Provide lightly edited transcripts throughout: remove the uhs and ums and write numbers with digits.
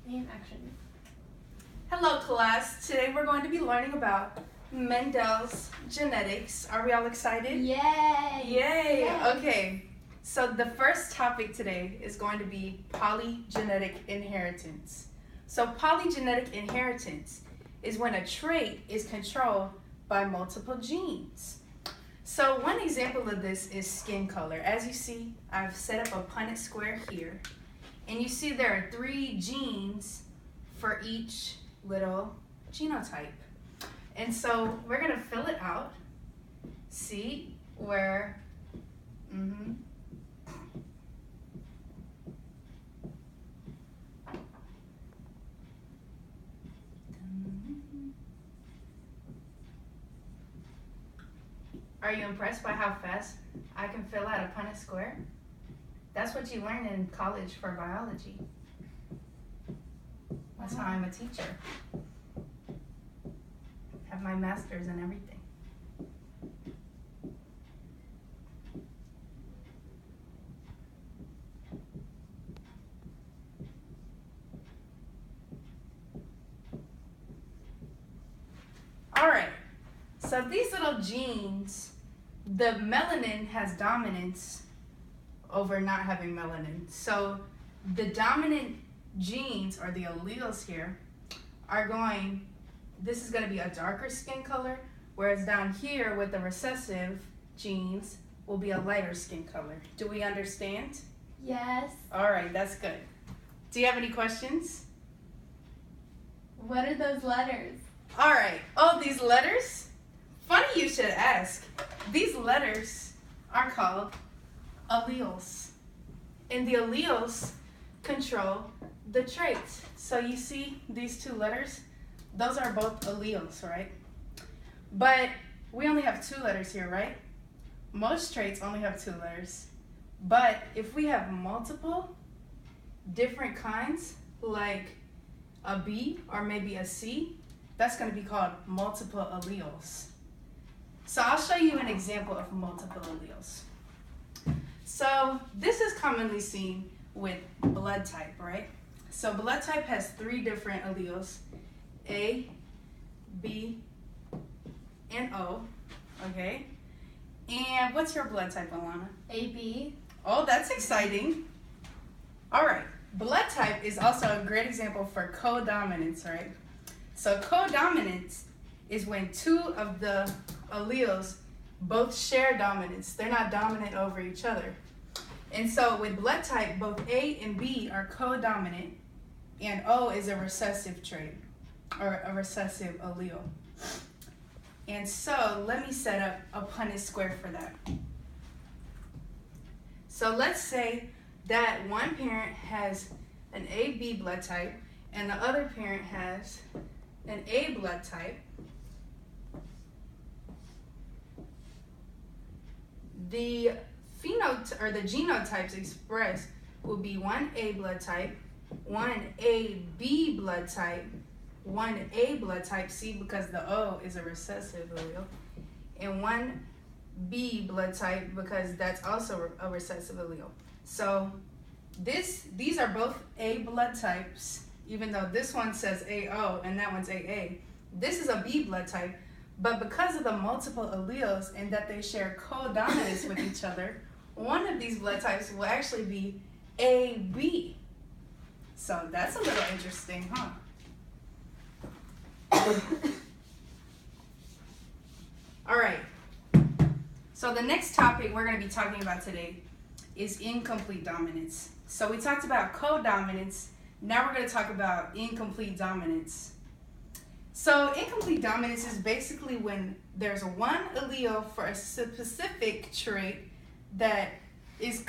And action. Hello class, today we're going to be learning about Mendel's genetics. Are we all excited? Yay! Yay! Yay. Okay, so the first topic today is going to be polygenetic inheritance. So polygenetic inheritance is when a trait is controlled by multiple genes. So one example of this is skin color. As you see, I've set up a Punnett square here. And you see there are 3 genes for each little genotype. And so we're gonna fill it out. See where, Are you impressed by how fast I can fill out a Punnett square? That's what you learn in college for biology. That's how I'm a teacher. Have my master's and everything. All right, so these little genes, the melanin has dominance over not having melanin. So the dominant genes, or the alleles here, are going, this is going to be a darker skin color, whereas down here with the recessive genes will be a lighter skin color. Do we understand? Yes. All right, that's good. Do you have any questions? What are those letters? All right, oh, these letters? Funny you should ask. These letters are called alleles. And the alleles control the traits. So you see these 2 letters? Those are both alleles, right? But we only have 2 letters here, right? Most traits only have 2 letters. But if we have multiple different kinds, like a B or maybe a C, that's going to be called multiple alleles. So I'll show you an example of multiple alleles. So this is commonly seen with blood type, right? So blood type has 3 different alleles, A, B, and O, okay? And what's your blood type, Alana? AB. Oh, that's exciting. All right, blood type is also a great example for codominance, right? So codominance is when 2 of the alleles both share dominance. They're not dominant over each other. And so with blood type, both A and B are codominant, and O is a recessive trait, or a recessive allele. And so let me set up a Punnett square for that. So let's say that one parent has an AB blood type, and the other parent has an A blood type. The the genotypes expressed will be 1 A blood type, 1 AB blood type, 1 A blood type, C, because the O is a recessive allele, and 1 B blood type, because that's also a recessive allele. So these are both A blood types, even though this one says AO and that one's AA. This is a B blood type, but because of the multiple alleles and that they share codominance with each other, one of these blood types will actually be AB. So that's a little interesting, huh? All right. So the next topic we're going to be talking about today is incomplete dominance. So we talked about codominance. Now we're going to talk about incomplete dominance. So incomplete dominance is basically when there's one allele for a specific trait that is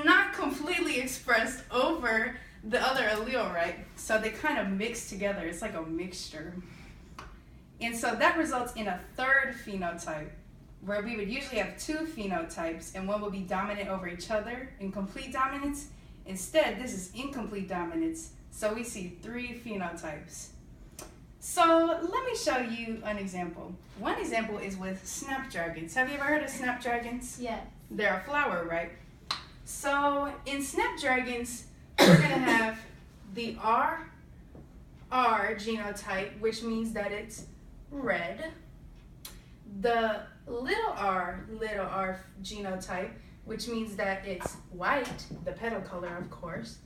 not completely expressed over the other allele, right? So they kind of mix together. It's like a mixture. And so that results in a 3rd phenotype, where we would usually have 2 phenotypes, and one will be dominant over each other in complete dominance. Instead, this is incomplete dominance. So we see 3 phenotypes. So let me show you an example. One example is with snapdragons. Have you ever heard of snapdragons? Yes. They're a flower, right? So in snapdragons, we're going to have the R R genotype, which means that it's red. The little r genotype, which means that it's white, the petal color, of course.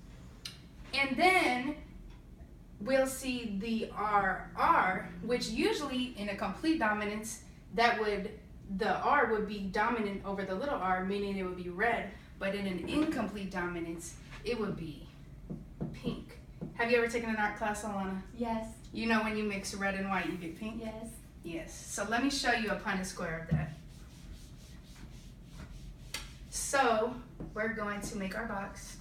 And then we'll see the RR, which usually in a complete dominance, the R would be dominant over the little r, meaning it would be red. But in an incomplete dominance, it would be pink. Have you ever taken an art class, Alana? Yes. You know when you mix red and white, you get pink? Yes. Yes. So let me show you a Punnett square of that. So we're going to make our box.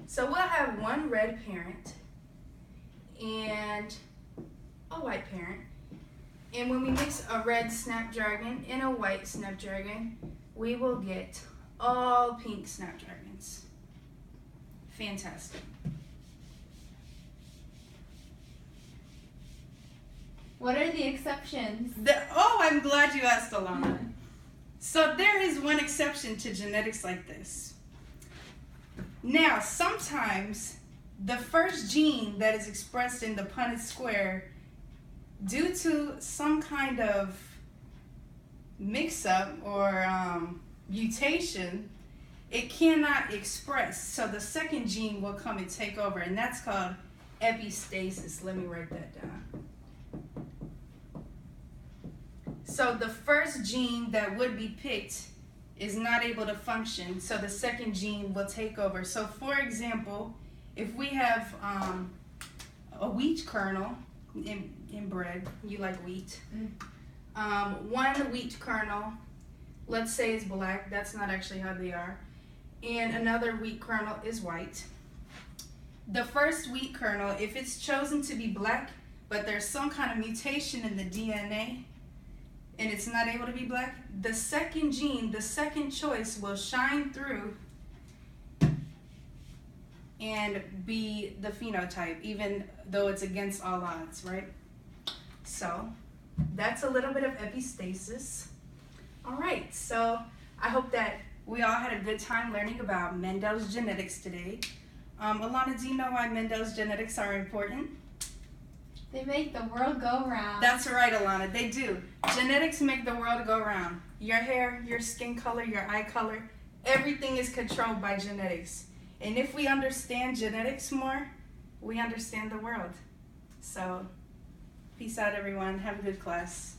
So we'll have one red parent and a white parent. And when we mix a red snapdragon and a white snapdragon, we will get all pink snapdragons. Fantastic. What are the exceptions? I'm glad you asked, Alana. So there is one exception to genetics like this. Now, sometimes the first gene that is expressed in the Punnett square, due to some kind of mix-up or mutation, it cannot express. So the second gene will come and take over, and that's called epistasis. Let me write that down. So the first gene that would be picked is not able to function, so the second gene will take over. So for example, if we have a wheat kernel in bread, you like wheat, one wheat kernel, let's say is black, that's not actually how they are, and another wheat kernel is white. The first wheat kernel, if it's chosen to be black, but there's some kind of mutation in the DNA, and it's not able to be black, the second gene, the second choice will shine through and be the phenotype, even though it's against all odds, right? So that's a little bit of epistasis. All right, so I hope that we all had a good time learning about Mendel's genetics today. Alana, do you know why Mendel's genetics are important? They make the world go round. That's right, Alana, they do. Genetics make the world go round. Your hair, your skin color, your eye color, everything is controlled by genetics. And if we understand genetics more, we understand the world. So, peace out, everyone. Have a good class.